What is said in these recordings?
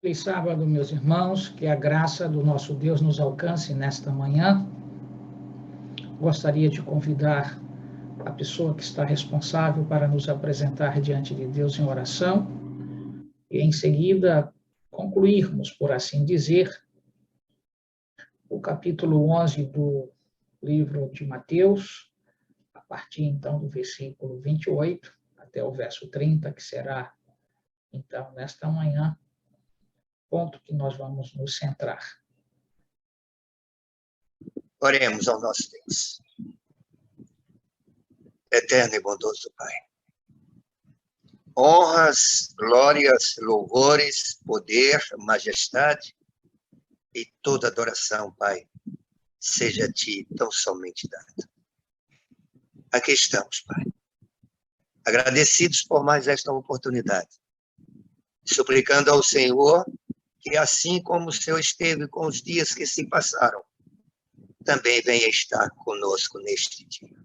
Feliz sábado, meus irmãos, que a graça do nosso Deus nos alcance nesta manhã. Gostaria de convidar a pessoa que está responsável para nos apresentar diante de Deus em oração e, em seguida, concluirmos, por assim dizer, o capítulo 11 do livro de Mateus, a partir, então, do versículo 28 até o verso 30, que será, então, nesta manhã, ponto que nós vamos nos centrar. Oremos ao nosso Deus. Eterno e bondoso Pai. Honras, glórias, louvores, poder, majestade e toda adoração, Pai, seja a Ti tão somente dada. Aqui estamos, Pai, agradecidos por mais esta oportunidade, suplicando ao Senhor que, assim como o Senhor esteve com os dias que se passaram, também venha estar conosco neste dia.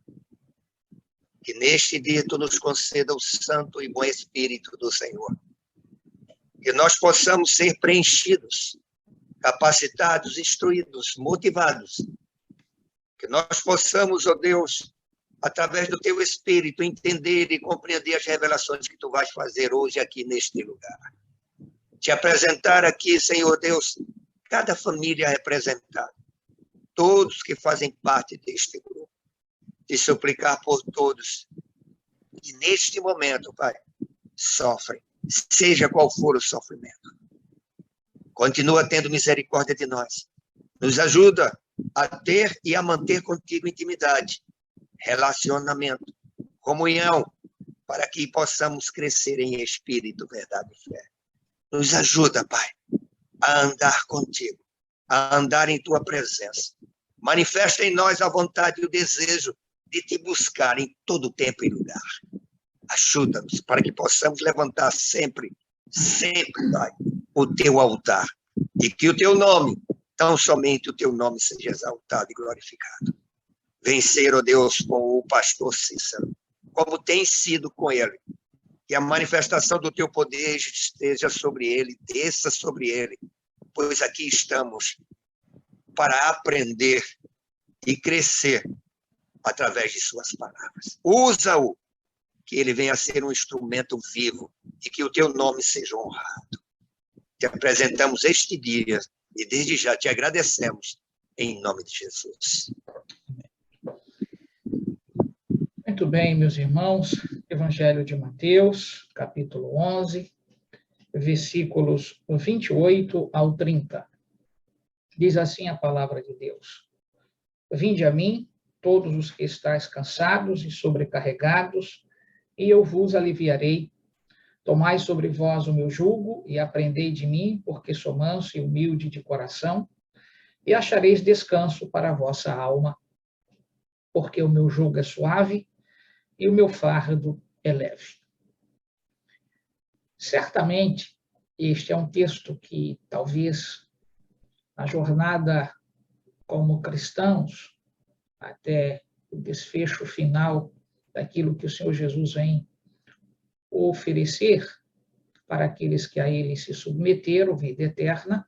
Que neste dia Tu nos conceda o santo e bom Espírito do Senhor. Que nós possamos ser preenchidos, capacitados, instruídos, motivados. Que nós possamos, ó Deus, através do Teu Espírito, entender e compreender as revelações que Tu vais fazer hoje aqui neste lugar. Te apresentar aqui, Senhor Deus, cada família representada, todos que fazem parte deste grupo. Te suplicar por todos que neste momento, Pai, sofrem, seja qual for o sofrimento. Continua tendo misericórdia de nós. Nos ajuda a ter e a manter contigo intimidade, relacionamento, comunhão, para que possamos crescer em espírito, verdade e fé. Nos ajuda, Pai, a andar contigo, a andar em Tua presença. Manifesta em nós a vontade e o desejo de Te buscar em todo tempo e lugar. Ajuda-nos para que possamos levantar sempre, Pai, o Teu altar. E que o Teu nome, tão somente o Teu nome, seja exaltado e glorificado. Vencer, ó Deus, com o pastor Cícero, como tem sido com ele. Que a manifestação do Teu poder esteja sobre ele, desça sobre ele, pois aqui estamos para aprender e crescer através de suas palavras. Usa-o, que ele venha a ser um instrumento vivo e que o Teu nome seja honrado. Te apresentamos este dia e desde já te agradecemos em nome de Jesus. Muito bem, meus irmãos, Evangelho de Mateus, capítulo 11, versículos 28 ao 30. Diz assim a palavra de Deus: Vinde a mim, todos os que estáis cansados e sobrecarregados, e eu vos aliviarei. Tomai sobre vós o meu jugo e aprendei de mim, porque sou manso e humilde de coração, e achareis descanso para a vossa alma, porque o meu jugo é suave e o meu fardo é leve. Certamente, este é um texto que talvez na jornada como cristãos, até o desfecho final daquilo que o Senhor Jesus vem oferecer para aqueles que a Ele se submeteram, vida eterna,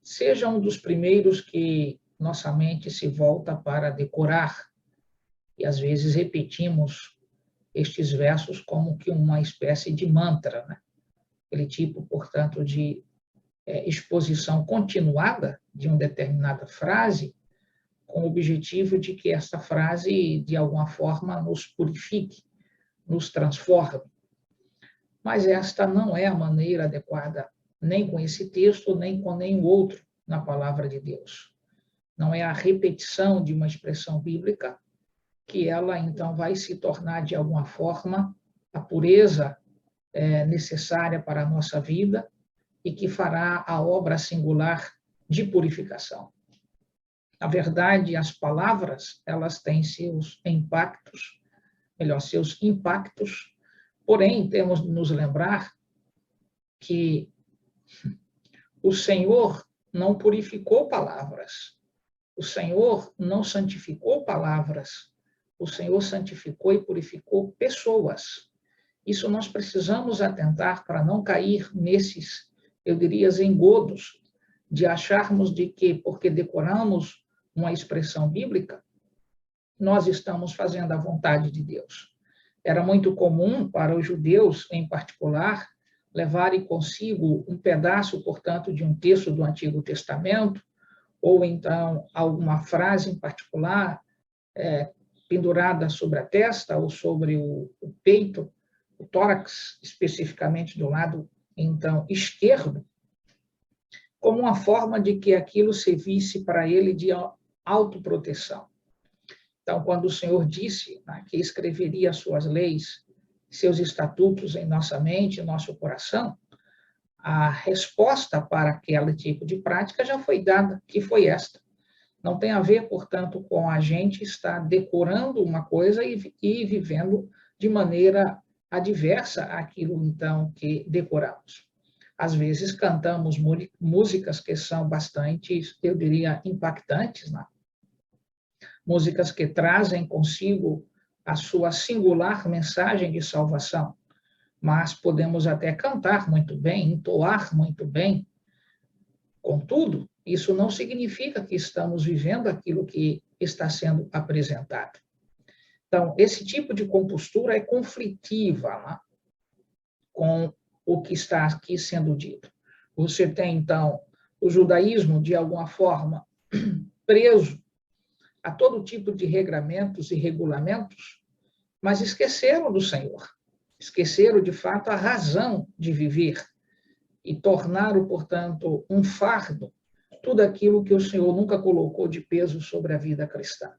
seja um dos primeiros que nossa mente se volta para decorar, e às vezes repetimos estes versos como que uma espécie de mantra, né? Aquele tipo, portanto, de exposição continuada de uma determinada frase, com o objetivo de que esta frase, de alguma forma, nos purifique, nos transforme. Mas esta não é a maneira adequada, nem com esse texto, nem com nenhum outro na palavra de Deus. Não é a repetição de uma expressão bíblica que ela, então, vai se tornar, de alguma forma, a pureza necessária para a nossa vida e que fará a obra singular de purificação. Na verdade, as palavras, elas têm seus impactos, porém, temos de nos lembrar que o Senhor não purificou palavras, o Senhor não santificou palavras, o Senhor santificou e purificou pessoas. Isso nós precisamos atentar para não cair nesses, eu diria, engodos de acharmos de que, porque decoramos uma expressão bíblica, nós estamos fazendo a vontade de Deus. Era muito comum para os judeus, em particular, levarem consigo um pedaço, portanto, de um texto do Antigo Testamento, ou então alguma frase em particular, pendurada sobre a testa ou sobre o peito, o tórax, especificamente do lado, então, esquerdo, como uma forma de que aquilo servisse para ele de autoproteção. Então, quando o Senhor disse, né, que escreveria as suas leis, seus estatutos em nossa mente, em nosso coração, a resposta para aquele tipo de prática já foi dada, que foi esta. Não tem a ver, portanto, com a gente estar decorando uma coisa e vivendo de maneira adversa àquilo, então, que decoramos. Às vezes, cantamos músicas que são bastante, eu diria, impactantes, né? Músicas que trazem consigo a sua singular mensagem de salvação, mas podemos até cantar muito bem, entoar muito bem. Contudo, isso não significa que estamos vivendo aquilo que está sendo apresentado. Então, esse tipo de compostura é conflitiva, né, com o que está aqui sendo dito. Você tem, então, o judaísmo, de alguma forma, preso a todo tipo de regramentos e regulamentos, mas esqueceram do Senhor. Esqueceram, de fato, a razão de viver e tornaram, portanto, um fardo tudo aquilo que o Senhor nunca colocou de peso sobre a vida cristã.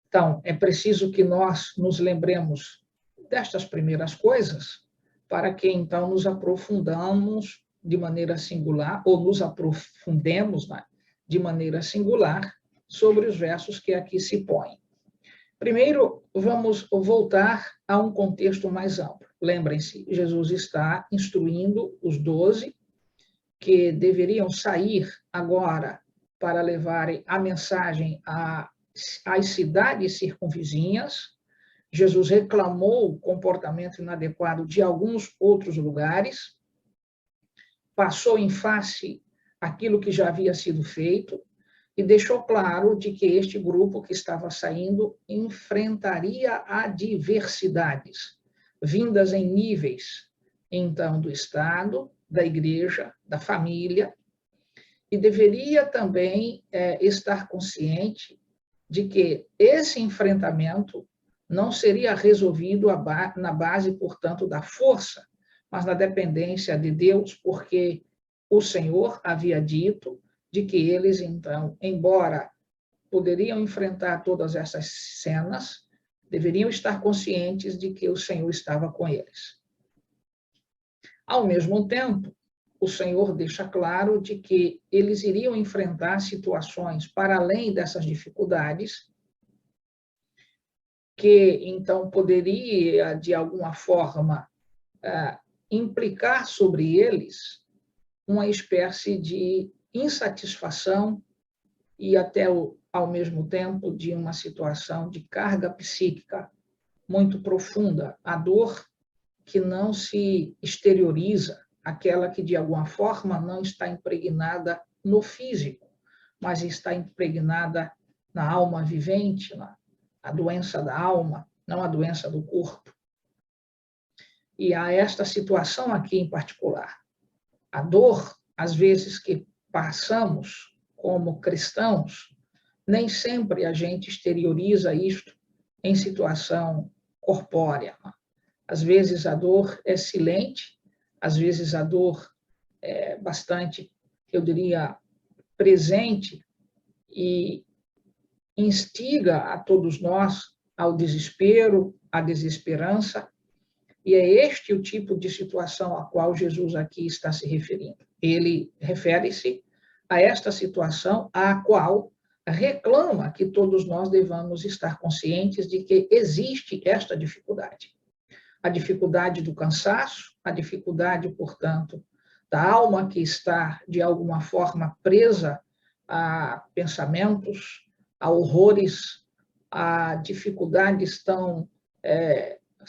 Então, é preciso que nós nos lembremos destas primeiras coisas para que, então, nos aprofundamos de maneira singular, ou nos aprofundemos, né, de maneira singular sobre os versos que aqui se põem. Primeiro, vamos voltar a um contexto mais amplo. Lembrem-se, Jesus está instruindo os 12 que deveriam sair agora para levarem a mensagem às cidades circunvizinhas. Jesus reclamou o comportamento inadequado de alguns outros lugares, passou em face aquilo que já havia sido feito e deixou claro de que este grupo que estava saindo enfrentaria adversidades, vindas em níveis, então, do Estado, da igreja, da família, e deveria também estar consciente de que esse enfrentamento não seria resolvido na base, portanto, da força, mas na dependência de Deus, porque o Senhor havia dito de que eles, então, embora poderiam enfrentar todas essas cenas, deveriam estar conscientes de que o Senhor estava com eles. Ao mesmo tempo, o Senhor deixa claro de que eles iriam enfrentar situações para além dessas dificuldades, que, então, poderia, de alguma forma, implicar sobre eles uma espécie de insatisfação e até, ao mesmo tempo, de uma situação de carga psíquica muito profunda, a dor que não se exterioriza, aquela que, de alguma forma, não está impregnada no físico, mas está impregnada na alma vivente, a doença da alma, não a doença do corpo. E há esta situação aqui em particular. A dor, às vezes, que passamos como cristãos, nem sempre a gente exterioriza isto em situação corpórea. Às vezes a dor é silente, às vezes a dor é bastante, eu diria, presente e instiga a todos nós ao desespero, à desesperança, e é este o tipo de situação a qual Jesus aqui está se referindo. Ele refere-se a esta situação a qual reclama que todos nós devamos estar conscientes de que existe esta dificuldade. A dificuldade do cansaço, a dificuldade, portanto, da alma que está, de alguma forma, presa a pensamentos, a horrores, a dificuldades tão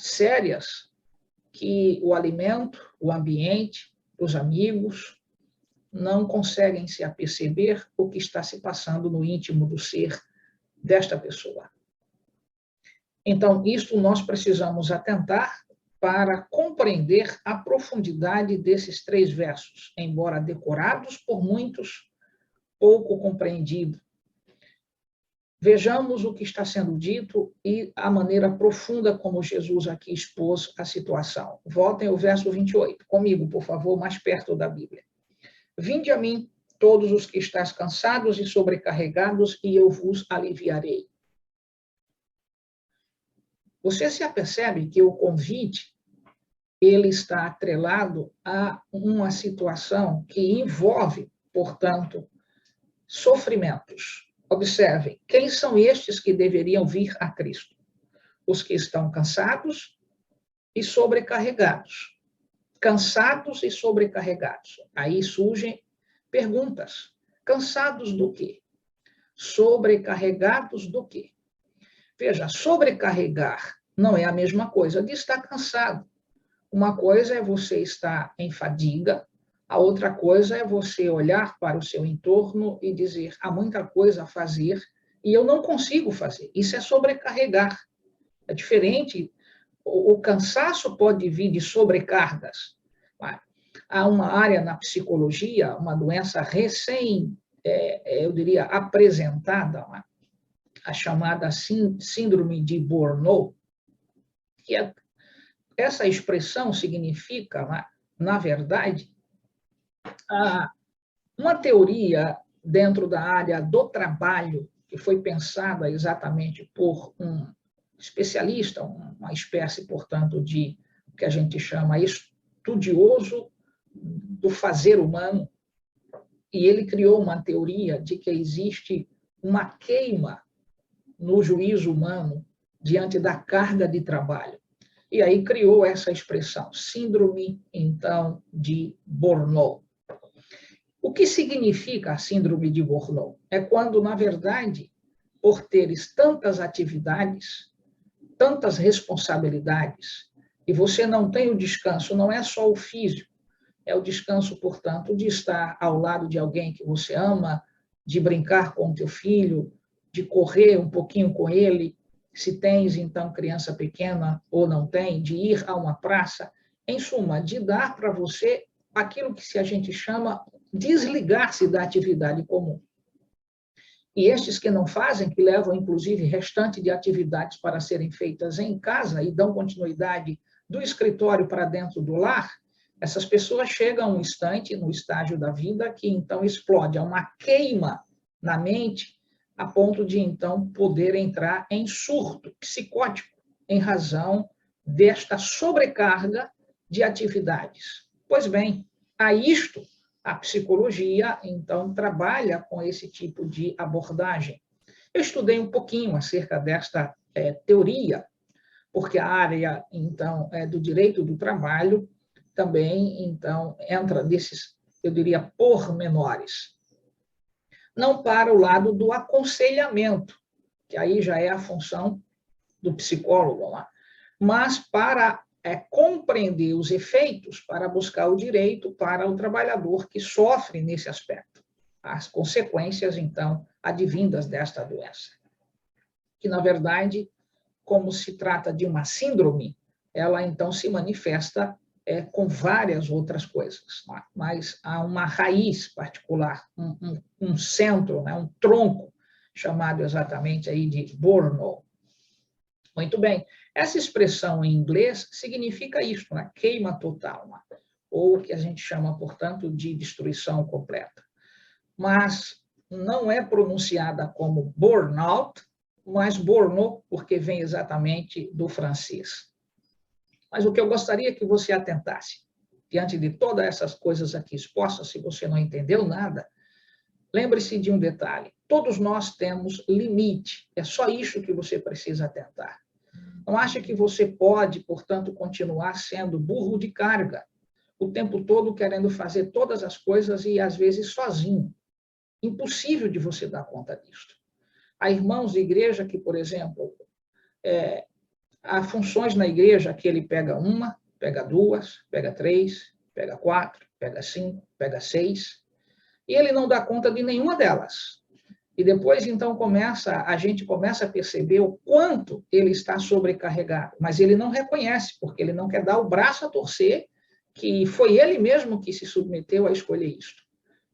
sérias que o alimento, o ambiente, os amigos não conseguem se aperceber o que está se passando no íntimo do ser desta pessoa. Então, isto nós precisamos atentar para compreender a profundidade desses 3 versos, embora decorados por muitos, pouco compreendido. Vejamos o que está sendo dito e a maneira profunda como Jesus aqui expôs a situação. Voltem ao verso 28, comigo, por favor, mais perto da Bíblia. Vinde a mim, todos os que estáis cansados e sobrecarregados, e eu vos aliviarei. Você se apercebe que o convite ele está atrelado a uma situação que envolve, portanto, sofrimentos. Observem, quem são estes que deveriam vir a Cristo? Os que estão cansados e sobrecarregados. Cansados e sobrecarregados. Aí surgem perguntas. Cansados do quê? Sobrecarregados do quê? Veja, sobrecarregar não é a mesma coisa de estar cansado. Uma coisa é você estar em fadiga, a outra coisa é você olhar para o seu entorno e dizer, há muita coisa a fazer e eu não consigo fazer. Isso é sobrecarregar. É diferente. O cansaço pode vir de sobrecargas. Há uma área na psicologia, uma doença eu diria, apresentada, a chamada síndrome de Burnout, que essa expressão significa, na verdade, uma teoria dentro da área do trabalho, que foi pensada exatamente por um especialista, uma espécie, portanto, de o que a gente chama estudioso do fazer humano, e ele criou uma teoria de que existe uma queima no juízo humano diante da carga de trabalho. E aí criou essa expressão, síndrome, então, de Burnout. O que significa a síndrome de Burnout? É quando, na verdade, por teres tantas atividades, tantas responsabilidades, e você não tem o descanso, não é só o físico, é o descanso, portanto, de estar ao lado de alguém que você ama, de brincar com o teu filho, de correr um pouquinho com ele, se tens, então, criança pequena ou não tem, de ir a uma praça, em suma, de dar para você aquilo que a gente chama desligar-se da atividade comum. E estes que não fazem, que levam, inclusive, restante de atividades para serem feitas em casa e dão continuidade do escritório para dentro do lar, essas pessoas chegam a um instante, no estágio da vida, que então explode, há uma queima na mente, a ponto de, então, poder entrar em surto psicótico, em razão desta sobrecarga de atividades. Pois bem, a isto, a psicologia, então, trabalha com esse tipo de abordagem. Eu estudei um pouquinho acerca desta teoria, porque a área, então, do direito do trabalho também, então, entra nesses, eu diria, pormenores. Não para o lado do aconselhamento, que aí já é a função do psicólogo lá, mas para compreender os efeitos, para buscar o direito para o trabalhador que sofre nesse aspecto, as consequências, então, advindas desta doença. Que, na verdade, como se trata de uma síndrome, ela, então, se manifesta com várias outras coisas, mas há uma raiz particular, um centro, um tronco, chamado exatamente aí de Burnout. Muito bem, essa expressão em inglês significa isso, queima total, ou o que a gente chama, portanto, de destruição completa. Mas não é pronunciada como burnout, mas Burnout, porque vem exatamente do francês. Mas o que eu gostaria que você atentasse, diante de todas essas coisas aqui expostas, se você não entendeu nada, lembre-se de um detalhe. Todos nós temos limite. É só isso que você precisa atentar. Não acha que você pode, portanto, continuar sendo burro de carga, o tempo todo querendo fazer todas as coisas e, às vezes, sozinho. Impossível de você dar conta disso. Há irmãos de igreja que, por exemplo, Há funções na igreja que ele pega uma, pega duas, pega três, pega quatro, pega cinco, pega seis, e ele não dá conta de nenhuma delas. E depois, então, a gente começa a perceber o quanto ele está sobrecarregado, mas ele não reconhece, porque ele não quer dar o braço a torcer, que foi ele mesmo que se submeteu a escolher isto.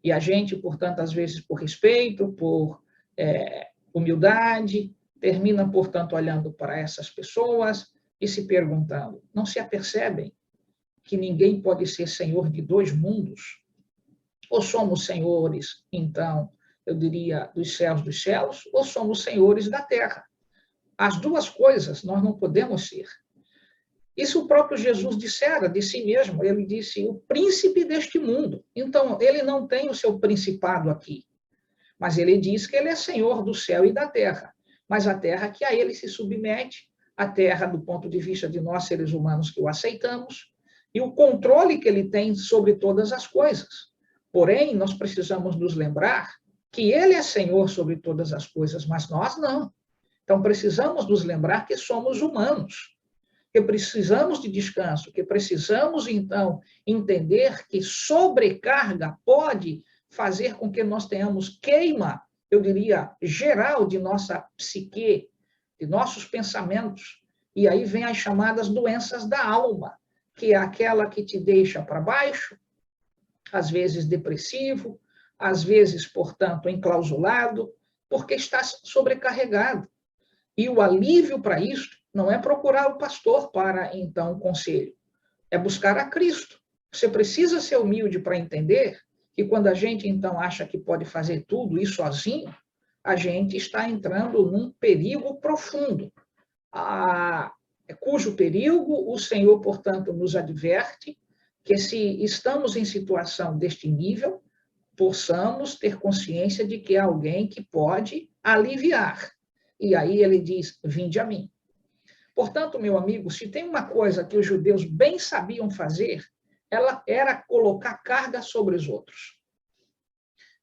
E a gente, por tantas vezes, por respeito, por humildade, termina, portanto, olhando para essas pessoas e se perguntando, não se apercebem que ninguém pode ser senhor de dois mundos? Ou somos senhores, então, eu diria, dos céus, ou somos senhores da terra. As duas coisas nós não podemos ser. Isso o próprio Jesus dissera de si mesmo. Ele disse, o príncipe deste mundo. Então, ele não tem o seu principado aqui. Mas ele diz que ele é senhor do céu e da terra. Mas a terra que a ele se submete, a terra do ponto de vista de nós, seres humanos, que o aceitamos, e o controle que ele tem sobre todas as coisas. Porém, nós precisamos nos lembrar que ele é senhor sobre todas as coisas, mas nós não. Então, precisamos nos lembrar que somos humanos, que precisamos de descanso, que precisamos, então, entender que sobrecarga pode fazer com que nós tenhamos queima, eu diria, geral de nossa psique, de nossos pensamentos. E aí vem as chamadas doenças da alma, que é aquela que te deixa para baixo, às vezes depressivo, às vezes, portanto, enclausulado, porque está sobrecarregado. E o alívio para isto não é procurar o pastor para, então, conselho, é buscar a Cristo. Você precisa ser humilde para entender que quando a gente, então, acha que pode fazer tudo isso sozinho, a gente está entrando num perigo profundo, cujo perigo o Senhor, portanto, nos adverte, que se estamos em situação deste nível, possamos ter consciência de que há alguém que pode aliviar. E aí ele diz, vinde a mim. Portanto, meu amigo, se tem uma coisa que os judeus bem sabiam fazer, ela era colocar carga sobre os outros.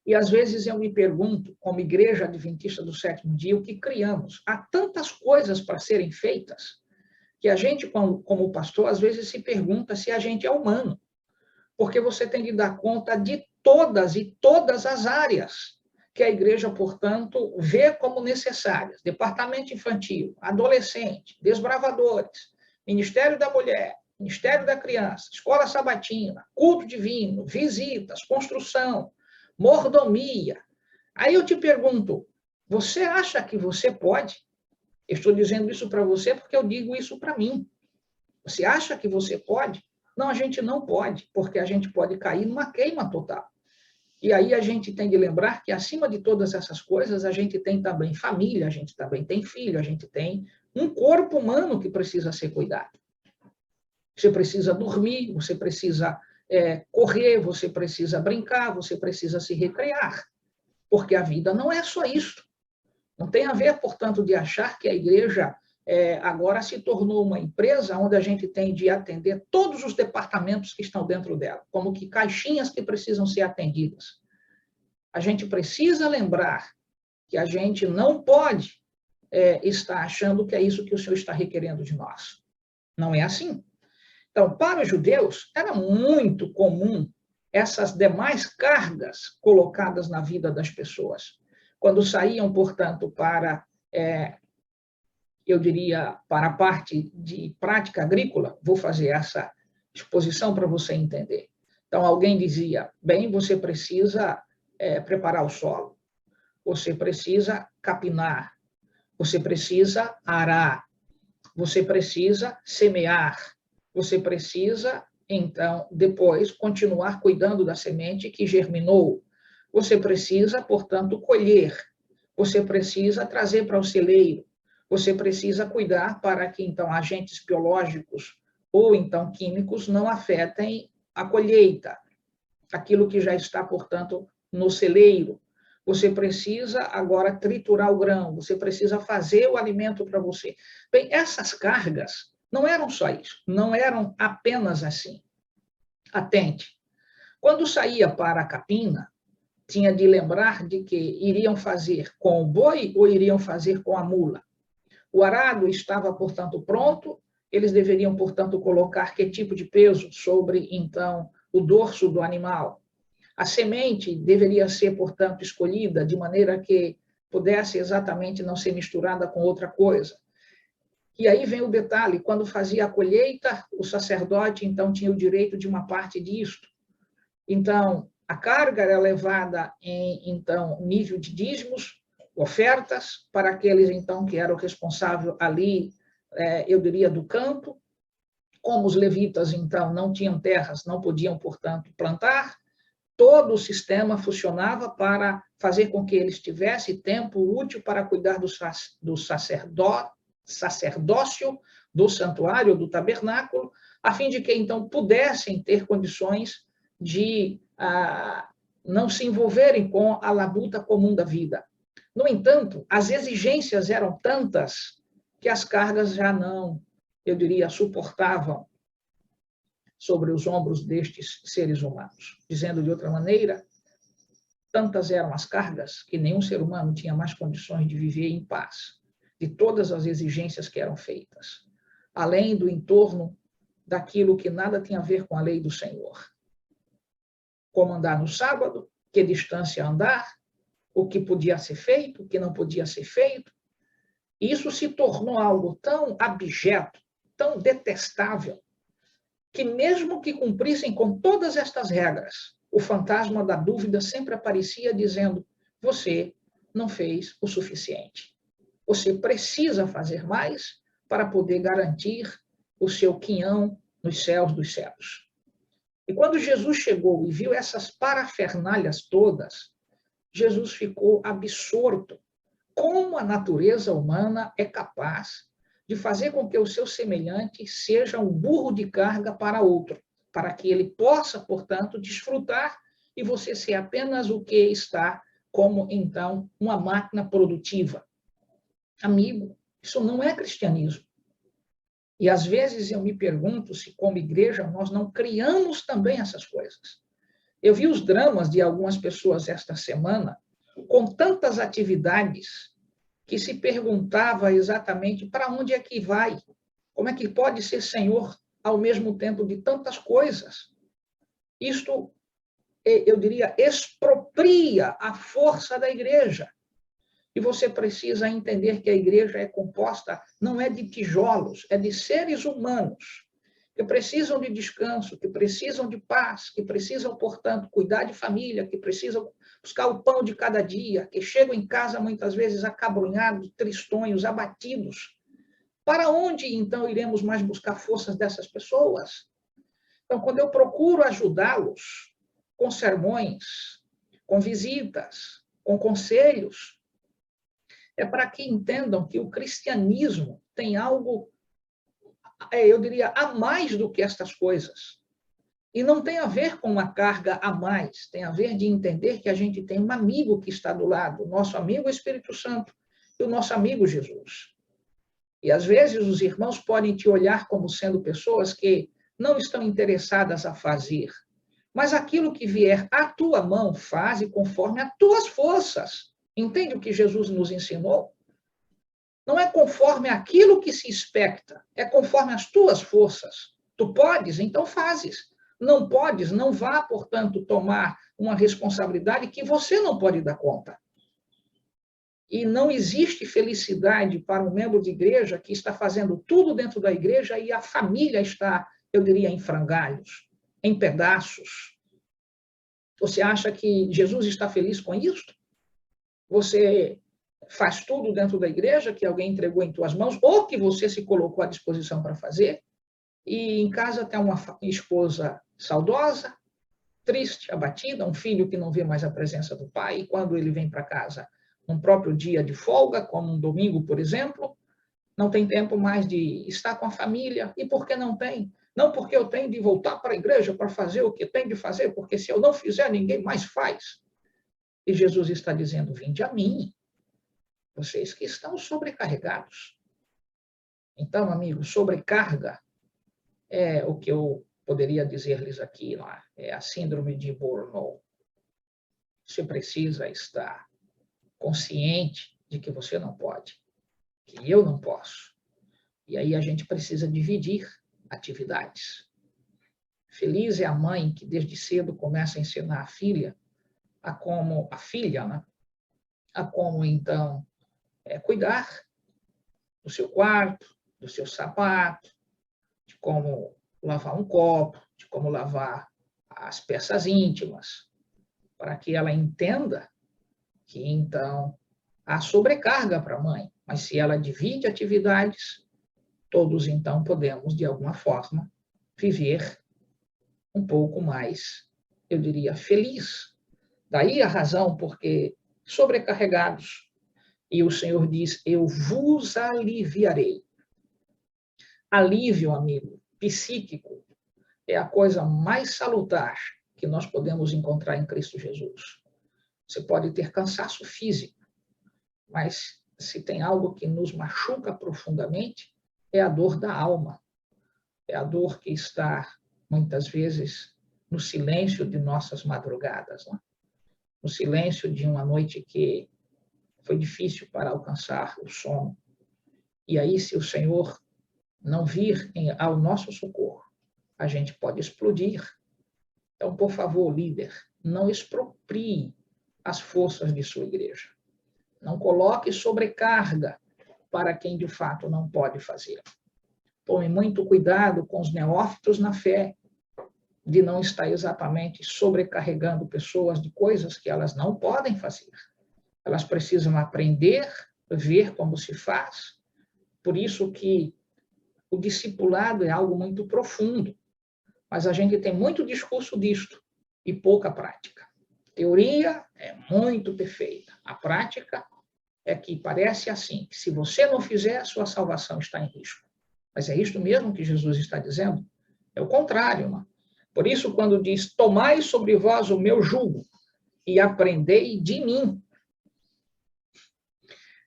E às vezes eu me pergunto, como igreja adventista do sétimo dia, o que criamos? Há tantas coisas para serem feitas, que a gente, como pastor, às vezes se pergunta se a gente é humano, porque você tem de dar conta de todas as áreas que a igreja, portanto, vê como necessárias. Departamento infantil, adolescente, desbravadores, Ministério da Mulher, Ministério da Criança, Escola Sabatina, culto divino, visitas, construção, mordomia. Aí eu te pergunto, você acha que você pode? Eu estou dizendo isso para você porque eu digo isso para mim. Você acha que você pode? Não, a gente não pode, porque a gente pode cair numa queima total. E aí a gente tem de lembrar que, acima de todas essas coisas, a gente tem também família, a gente também tem filho, a gente tem um corpo humano que precisa ser cuidado. Você precisa dormir, você precisa correr, você precisa brincar, você precisa se recrear, porque a vida não é só isso. Não tem a ver, portanto, de achar que a igreja agora se tornou uma empresa onde a gente tem de atender todos os departamentos que estão dentro dela, como que caixinhas que precisam ser atendidas. A gente precisa lembrar que a gente não pode estar achando que é isso que o Senhor está requerendo de nós. Não é assim. Então, para os judeus, era muito comum essas demais cargas colocadas na vida das pessoas. Quando saíam, portanto, para, eu diria, para a parte de prática agrícola, vou fazer essa exposição para você entender. Então, alguém dizia, bem, você precisa preparar o solo, você precisa capinar, você precisa arar, você precisa semear, você precisa, então, depois, continuar cuidando da semente que germinou. Você precisa, portanto, colher. Você precisa trazer para o celeiro. Você precisa cuidar para que, então, agentes biológicos ou, então, químicos não afetem a colheita, aquilo que já está, portanto, no celeiro. Você precisa agora triturar o grão, você precisa fazer o alimento para você. Bem, essas cargas não eram só isso, não eram apenas assim. Atente, quando saía para a capina, tinha de lembrar de que iriam fazer com o boi ou iriam fazer com a mula. O arado estava, portanto, pronto, eles deveriam, portanto, colocar que tipo de peso sobre, então, o dorso do animal. A semente deveria ser, portanto, escolhida de maneira que pudesse exatamente não ser misturada com outra coisa. E aí vem o detalhe, quando fazia a colheita, o sacerdote, então, tinha o direito de uma parte disto. Então, a carga era levada em, então, nível de dízimos, ofertas, para aqueles, então, que eram responsáveis ali, eu diria, do campo. Como os levitas, então, não tinham terras, não podiam, portanto, plantar, todo o sistema funcionava para fazer com que eles tivessem tempo útil para cuidar do sacerdócio, do santuário, do tabernáculo, a fim de que, então, pudessem ter condições de não se envolverem com a labuta comum da vida. No entanto, as exigências eram tantas que as cargas já não, eu diria, suportavam sobre os ombros destes seres humanos. Dizendo de outra maneira, tantas eram as cargas que nenhum ser humano tinha mais condições de viver em paz, de todas as exigências que eram feitas, além do entorno daquilo que nada tinha a ver com a lei do Senhor. Como andar no sábado, que distância andar, o que podia ser feito, o que não podia ser feito. Isso se tornou algo tão abjeto, tão detestável, que mesmo que cumprissem com todas estas regras, o fantasma da dúvida sempre aparecia dizendo: você não fez o suficiente. Você precisa fazer mais para poder garantir o seu quinhão nos céus dos céus. E quando Jesus chegou e viu essas parafernálias todas, Jesus ficou absorto. Como a natureza humana é capaz de fazer com que o seu semelhante seja um burro de carga para outro, para que ele possa, portanto, desfrutar e você ser apenas o que está como, então, uma máquina produtiva. Amigo, isso não é cristianismo. E, às vezes, eu me pergunto se, como igreja, nós não criamos também essas coisas. Eu vi os dramas de algumas pessoas esta semana, com tantas atividades, que se perguntava exatamente para onde é que vai, como é que pode ser senhor ao mesmo tempo de tantas coisas. Isto, eu diria, expropria a força da igreja. E você precisa entender que a igreja é composta, não é de tijolos, é de seres humanos, que precisam de descanso, que precisam de paz, que precisam, portanto, cuidar de família, que precisam buscar o pão de cada dia, que chegam em casa muitas vezes acabrunhados, tristonhos, abatidos. Para onde, então, iremos mais buscar forças dessas pessoas? Então, quando eu procuro ajudá-los com sermões, com visitas, com conselhos, é para que entendam que o cristianismo tem algo, eu diria, a mais do que estas coisas. E não tem a ver com uma carga a mais, tem a ver de entender que a gente tem um amigo que está do lado, o nosso amigo Espírito Santo e o nosso amigo Jesus. E às vezes os irmãos podem te olhar como sendo pessoas que não estão interessadas a fazer, mas aquilo que vier à tua mão, faze conforme as tuas forças. Entende o que Jesus nos ensinou? Não é conforme aquilo que se expecta, é conforme as tuas forças. Tu podes, então fazes. Não podes, não vá, portanto, tomar uma responsabilidade que você não pode dar conta. E não existe felicidade para um membro de igreja que está fazendo tudo dentro da igreja e a família está, eu diria, em frangalhos, em pedaços. Você acha que Jesus está feliz com isso? Você faz tudo dentro da igreja que alguém entregou em tuas mãos ou que você se colocou à disposição para fazer, e em casa tem uma esposa saudosa, triste, abatida, um filho que não vê mais a presença do pai, e quando ele vem para casa, num próprio dia de folga, como um domingo, por exemplo, não tem tempo mais de estar com a família. E por que não tem? Não porque eu tenho de voltar para a igreja para fazer o que tenho de fazer, porque se eu não fizer, ninguém mais faz. E Jesus está dizendo: vinde a mim, vocês que estão sobrecarregados. Então, amigos, sobrecarga é o que eu poderia dizer-lhes aqui, é a síndrome de Burnout. Você precisa estar consciente de que você não pode. que eu não posso. E aí a gente precisa dividir atividades. Feliz é a mãe que desde cedo começa a ensinar a filha a filha, né? A como então cuidar do seu quarto, do seu sapato, de como lavar um copo, de como lavar as peças íntimas, para que ela entenda que então há sobrecarga para a mãe, mas se ela divide atividades, todos então podemos de alguma forma viver um pouco mais, eu diria, feliz. Daí a razão porque sobrecarregados, e o Senhor diz, eu vos aliviarei. Alívio, amigo, psíquico, é a coisa mais salutar que nós podemos encontrar em Cristo Jesus. Você pode ter cansaço físico, mas se tem algo que nos machuca profundamente, é a dor da alma. É a dor que está, muitas vezes, no silêncio de nossas madrugadas, né? No silêncio de uma noite que foi difícil para alcançar o sono. E aí, se o Senhor não vir ao nosso socorro, a gente pode explodir. Então, por favor, líder, não exproprie as forças de sua igreja. Não coloque sobrecarga para quem de fato não pode fazer. Tome muito cuidado com os neófitos na fé, de não estar exatamente sobrecarregando pessoas de coisas que elas não podem fazer. Elas precisam aprender, ver como se faz. Por isso que o discipulado é algo muito profundo. Mas a gente tem muito discurso disto e pouca prática. A teoria é muito perfeita. A prática é que parece assim, que se você não fizer, a sua salvação está em risco. Mas é isto mesmo que Jesus está dizendo? É o contrário, mano. Por isso, quando diz, tomai sobre vós o meu jugo e aprendei de mim.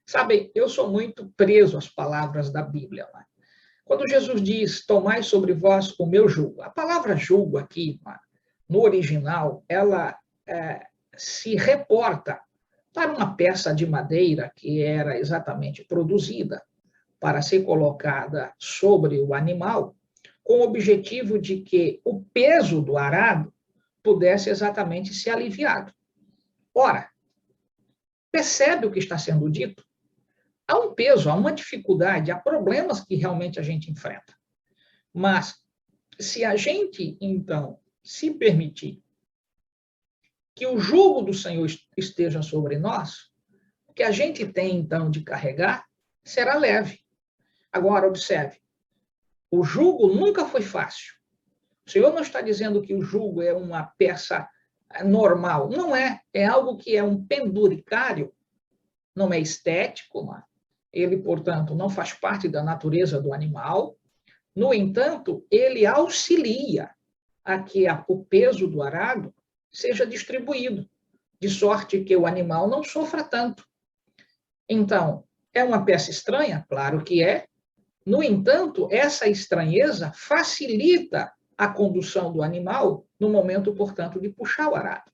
Sabe, eu sou muito preso às palavras da Bíblia. Mano. Quando Jesus diz, tomai sobre vós o meu jugo, a palavra jugo aqui, mano, no original, ela se reporta para uma peça de madeira que era exatamente produzida para ser colocada sobre o animal, com o objetivo de que o peso do arado pudesse exatamente ser aliviado. Ora, percebe o que está sendo dito? Há um peso, há uma dificuldade, há problemas que realmente a gente enfrenta. Mas, se a gente, então, se permitir que o jugo do Senhor esteja sobre nós, o que a gente tem, então, de carregar, será leve. Agora, observe, o jugo nunca foi fácil. O Senhor não está dizendo que o jugo é uma peça normal. Não é. É algo que é um penduricário, não é estético, não é? Ele, portanto, não faz parte da natureza do animal. No entanto, ele auxilia a que o peso do arado seja distribuído, de sorte que o animal não sofra tanto. Então, é uma peça estranha? Claro que é. No entanto, essa estranheza facilita a condução do animal no momento, portanto, de puxar o arado.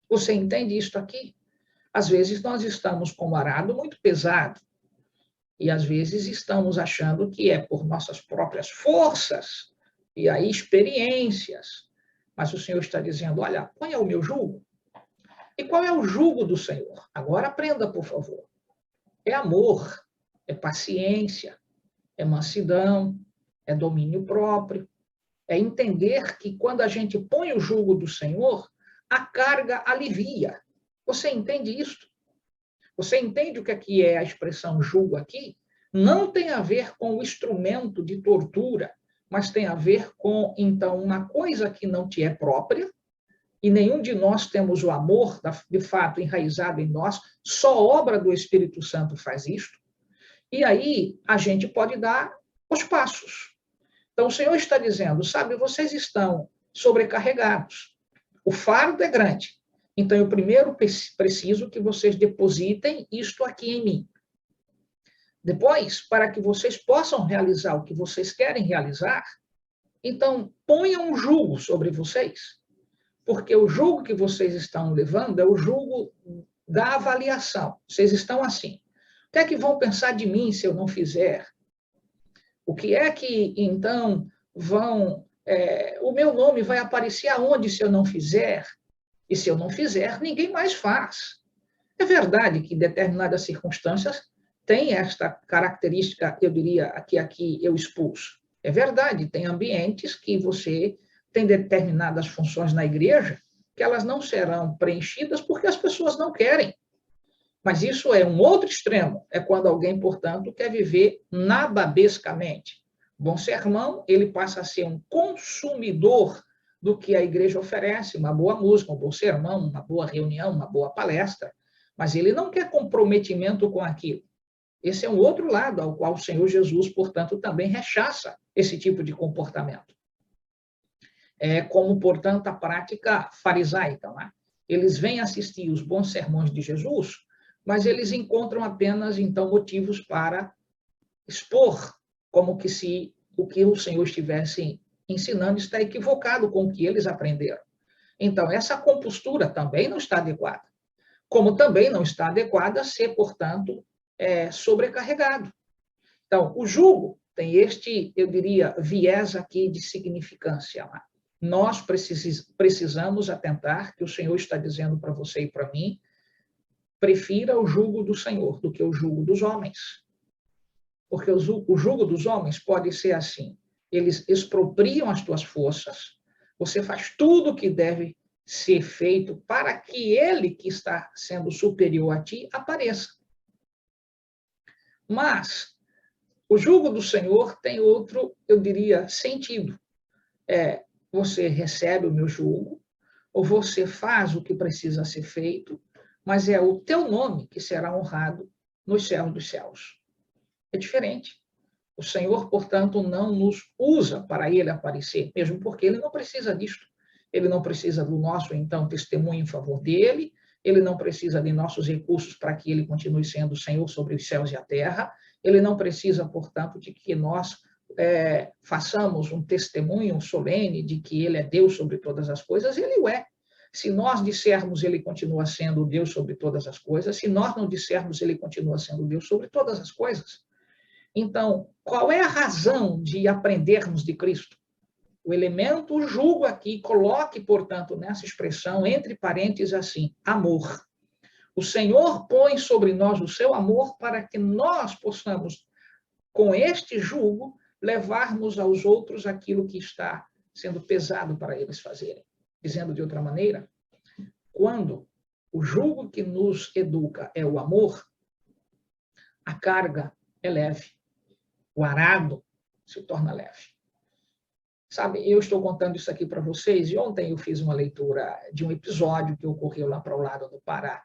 Você entende isto aqui? Às vezes nós estamos com o arado muito pesado e às vezes estamos achando que é por nossas próprias forças e aí experiências. Mas o Senhor está dizendo, olha, ponha o meu jugo. E qual é o jugo do Senhor? Agora aprenda, por favor. É amor, é paciência, é mansidão, é domínio próprio. É entender que quando a gente põe o jugo do Senhor, a carga alivia. Você entende isso? Você entende o que é a expressão jugo aqui? Não tem a ver com o instrumento de tortura, mas tem a ver com, então, uma coisa que não te é própria, e nenhum de nós temos o amor, de fato, enraizado em nós, só obra do Espírito Santo faz isto, e aí a gente pode dar os passos. Então, o Senhor está dizendo, sabe, vocês estão sobrecarregados, o fardo é grande, então eu primeiro preciso que vocês depositem isto aqui em mim. Depois, para que vocês possam realizar o que vocês querem realizar, então ponham um jugo sobre vocês, porque o jugo que vocês estão levando é o jugo da avaliação. Vocês estão assim. O que é que vão pensar de mim se eu não fizer? O que é que, então, o meu nome vai aparecer aonde se eu não fizer? E se eu não fizer, ninguém mais faz. É verdade que determinadas circunstâncias têm esta característica, eu diria, que aqui eu expulso. É verdade, tem ambientes que você tem determinadas funções na igreja que elas não serão preenchidas porque as pessoas não querem. Mas isso é um outro extremo, é quando alguém, portanto, quer viver nababescamente. Bom sermão, ele passa a ser um consumidor do que a igreja oferece, uma boa música, um bom sermão, uma boa reunião, uma boa palestra, mas ele não quer comprometimento com aquilo. Esse é um outro lado ao qual o Senhor Jesus, portanto, também rechaça esse tipo de comportamento. É como, portanto, a prática farisaica. Né? Eles vêm assistir os bons sermões de Jesus, mas eles encontram apenas, então, motivos para expor como que se o que o Senhor estivesse ensinando está equivocado com o que eles aprenderam. Então, essa compostura também não está adequada. Como também não está adequada ser, portanto, sobrecarregado. Então, o jugo tem este, eu diria, viés aqui de significância. Né? Nós precisamos atentar que o Senhor está dizendo para você e para mim, prefira o jugo do Senhor do que o jugo dos homens. Porque o jugo dos homens pode ser assim, eles expropriam as tuas forças, você faz tudo o que deve ser feito para que ele, que está sendo superior a ti, apareça. Mas o jugo do Senhor tem outro, eu diria, sentido. Você recebe o meu jugo, ou você faz o que precisa ser feito, mas é o teu nome que será honrado nos céus dos céus. É diferente. O Senhor, portanto, não nos usa para ele aparecer, mesmo porque ele não precisa disto. Ele não precisa do nosso, então, testemunho em favor dele, ele não precisa de nossos recursos para que ele continue sendo o Senhor sobre os céus e a terra, ele não precisa, portanto, de que nós façamos um testemunho solene de que ele é Deus sobre todas as coisas, ele o é. Se nós dissermos, ele continua sendo Deus sobre todas as coisas, se nós não dissermos, ele continua sendo Deus sobre todas as coisas. Então, qual é a razão de aprendermos de Cristo? O elemento jugo aqui, coloque, portanto, nessa expressão, entre parênteses, assim, amor. O Senhor põe sobre nós o seu amor para que nós possamos, com este jugo, levarmos aos outros aquilo que está sendo pesado para eles fazerem. Dizendo de outra maneira, quando o jugo que nos educa é o amor, a carga é leve. O arado se torna leve. Sabe, eu estou contando isso aqui para vocês, e ontem eu fiz uma leitura de um episódio que ocorreu lá para o lado do Pará.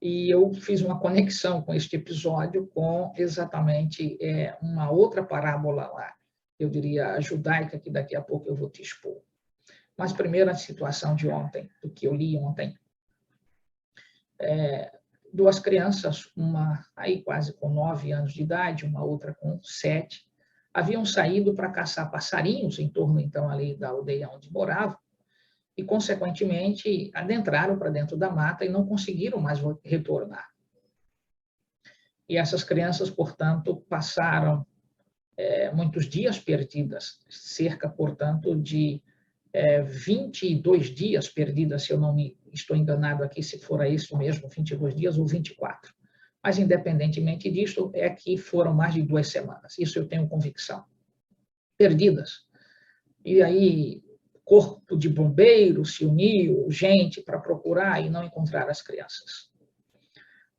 E eu fiz uma conexão com este episódio com exatamente uma outra parábola lá, eu diria judaica, que daqui a pouco eu vou te expor. Mas primeiro a situação de ontem, do que eu li ontem. Duas crianças, uma aí quase com 9 anos de idade, uma outra com 7, haviam saído para caçar passarinhos em torno, então, ali da aldeia onde moravam, e, consequentemente, adentraram para dentro da mata e não conseguiram mais retornar. E essas crianças, portanto, passaram muitos dias perdidas, cerca, portanto, de 22 dias perdidas, se eu não me estou enganado aqui, se for isso mesmo, 22 dias ou 24. Mas, independentemente disso, é que foram mais de 2 semanas. Isso eu tenho convicção. Perdidas. E aí, corpo de bombeiros se uniu, gente para procurar e não encontrar as crianças.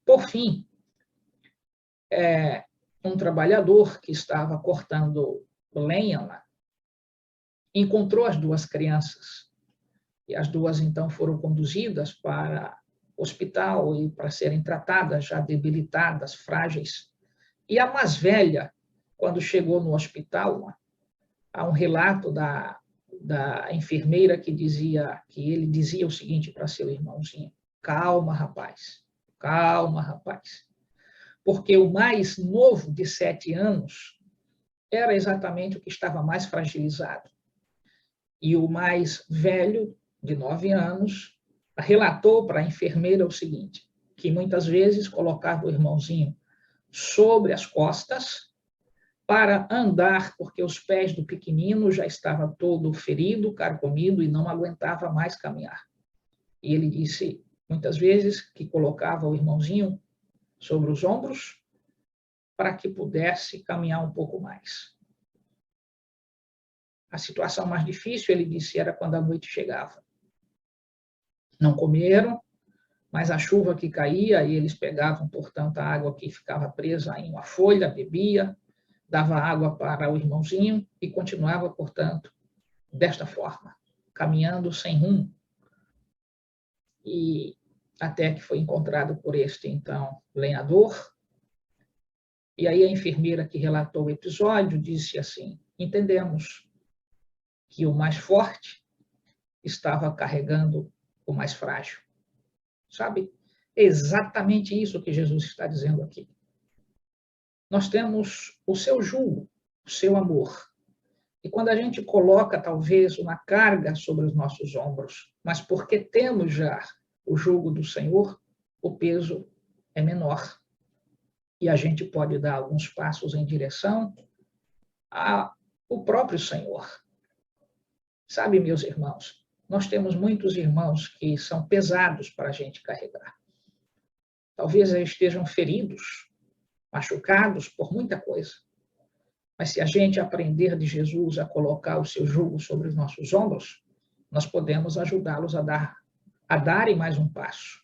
Por fim, um trabalhador que estava cortando lenha lá, encontrou as 2 crianças. E as 2, então, foram conduzidas para o hospital e para serem tratadas, já debilitadas, frágeis. E a mais velha, quando chegou no hospital, há um relato da enfermeira que ele dizia o seguinte para seu irmãozinho: calma, rapaz, calma, rapaz. Porque o mais novo, de 7 anos, era exatamente o que estava mais fragilizado. E o mais velho, de 9 anos, relatou para a enfermeira o seguinte: que muitas vezes colocava o irmãozinho sobre as costas para andar, porque os pés do pequenino já estavam todo ferido, carcomido e não aguentava mais caminhar. E ele disse, muitas vezes, que colocava o irmãozinho sobre os ombros para que pudesse caminhar um pouco mais. A situação mais difícil, ele disse, era quando a noite chegava. Não comeram, mas a chuva que caía, e eles pegavam, portanto, a água que ficava presa em uma folha, bebia, dava água para o irmãozinho e continuava, portanto, desta forma, caminhando sem rumo. E até que foi encontrado por este, então, lenhador. E aí a enfermeira que relatou o episódio disse assim, entendemos que o mais forte estava carregando o mais frágil. Sabe? É exatamente isso que Jesus está dizendo aqui. Nós temos o seu jugo, o seu amor. E quando a gente coloca, talvez, uma carga sobre os nossos ombros, mas porque temos já o jugo do Senhor, o peso é menor. E a gente pode dar alguns passos em direção ao próprio Senhor. Sabe, meus irmãos, nós temos muitos irmãos que são pesados para a gente carregar. Talvez eles estejam feridos, machucados por muita coisa. Mas se a gente aprender de Jesus a colocar o seu jugo sobre os nossos ombros, nós podemos ajudá-los a darem mais um passo.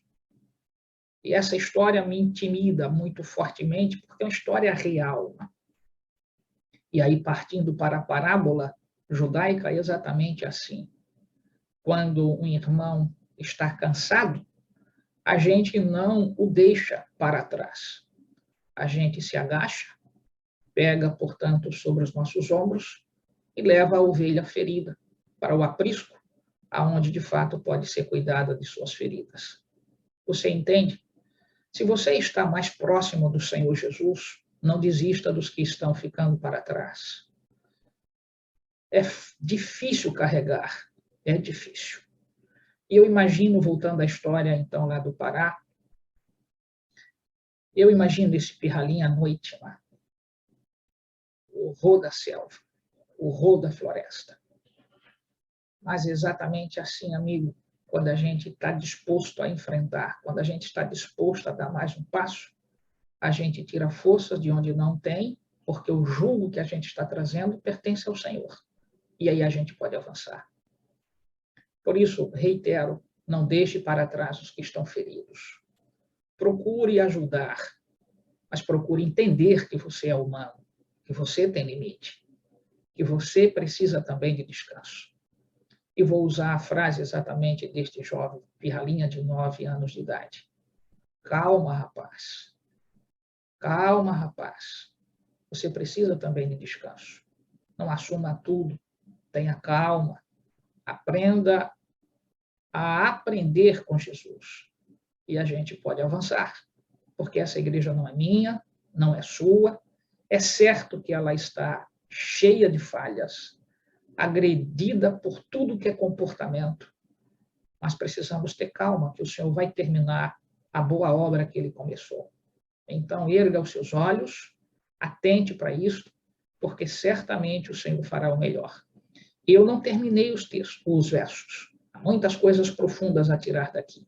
E essa história me intimida muito fortemente, porque é uma história real. E aí, partindo para a parábola judaica, é exatamente assim. Quando um irmão está cansado, a gente não o deixa para trás. A gente se agacha, pega, portanto, sobre os nossos ombros e leva a ovelha ferida para o aprisco, aonde de fato pode ser cuidada de suas feridas. Você entende? Se você está mais próximo do Senhor Jesus, não desista dos que estão ficando para trás. É difícil carregar, é difícil. E eu imagino, voltando à história, então, lá do Pará, eu imagino esse pirralinho à noite lá, o horror da selva, o horror da floresta. Mas exatamente assim, amigo, quando a gente está disposto a enfrentar, quando a gente está disposto a dar mais um passo, a gente tira forças de onde não tem, porque o jugo que a gente está trazendo pertence ao Senhor. E aí a gente pode avançar. Por isso, reitero, não deixe para trás os que estão feridos. Procure ajudar, mas procure entender que você é humano, que você tem limite, que você precisa também de descanso. E vou usar a frase exatamente deste jovem pirralinha de 9 anos de idade. Calma, rapaz. Calma, rapaz. Você precisa também de descanso. Não assuma tudo. Tenha calma. Aprenda a aprender com Jesus. E a gente pode avançar. Porque essa igreja não é minha, não é sua. É certo que ela está cheia de falhas, agredida por tudo que é comportamento. Mas precisamos ter calma, que o Senhor vai terminar a boa obra que Ele começou. Então, erga os seus olhos, atente para isso, porque certamente o Senhor fará o melhor. Eu não terminei os versos. Há muitas coisas profundas a tirar daqui.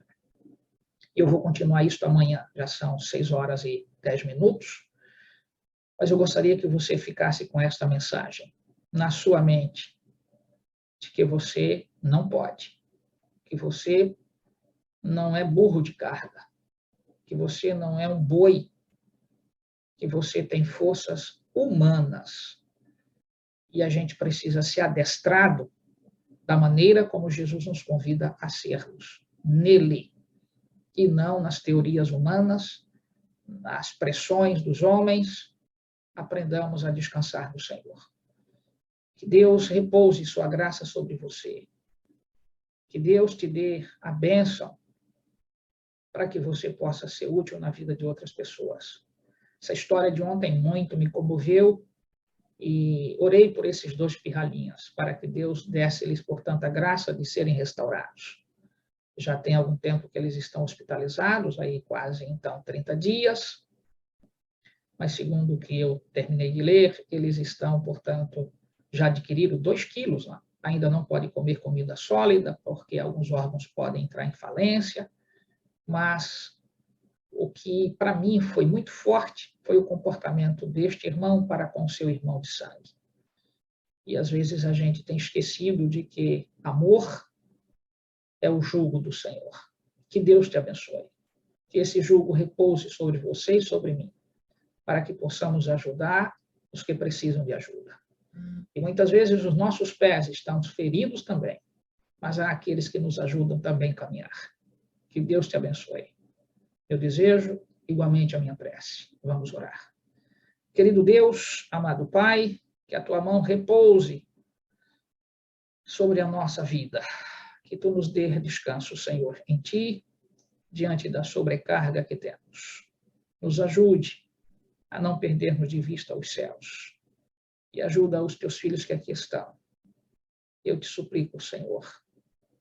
Eu vou continuar isso amanhã, já são 6h10. Mas eu gostaria que você ficasse com esta mensagem na sua mente, de que você não pode, que você não é burro de carga, que você não é um boi, que você tem forças humanas. E a gente precisa ser adestrado da maneira como Jesus nos convida a sermos, nele, e não nas teorias humanas, nas pressões dos homens. Aprendamos a descansar no Senhor. Que Deus repouse sua graça sobre você. Que Deus te dê a bênção para que você possa ser útil na vida de outras pessoas. Essa história de ontem muito me comoveu e orei por esses 2 pirralhinhas, para que Deus desse-lhes, portanto, a graça de serem restaurados. Já tem algum tempo que eles estão hospitalizados, aí quase, então, 30 dias. Mas, segundo o que eu terminei de ler, eles estão, portanto, já adquiriram 2 quilos lá. Ainda não pode comer comida sólida, porque alguns órgãos podem entrar em falência, mas o que, para mim, foi muito forte foi o comportamento deste irmão para com seu irmão de sangue. E, às vezes, a gente tem esquecido de que amor é o jugo do Senhor. Que Deus te abençoe. Que esse jugo repouse sobre você e sobre mim, para que possamos ajudar os que precisam de ajuda. E muitas vezes os nossos pés estão feridos também, mas há aqueles que nos ajudam também a caminhar. Que Deus te abençoe. Eu desejo igualmente a minha prece. Vamos orar. Querido Deus, amado Pai, que a tua mão repouse sobre a nossa vida. Que tu nos dê descanso, Senhor, em ti, diante da sobrecarga que temos. Nos ajude a não perdermos de vista os céus. E ajuda os teus filhos que aqui estão. Eu te suplico, Senhor,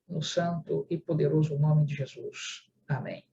no santo e poderoso nome de Jesus. Amém.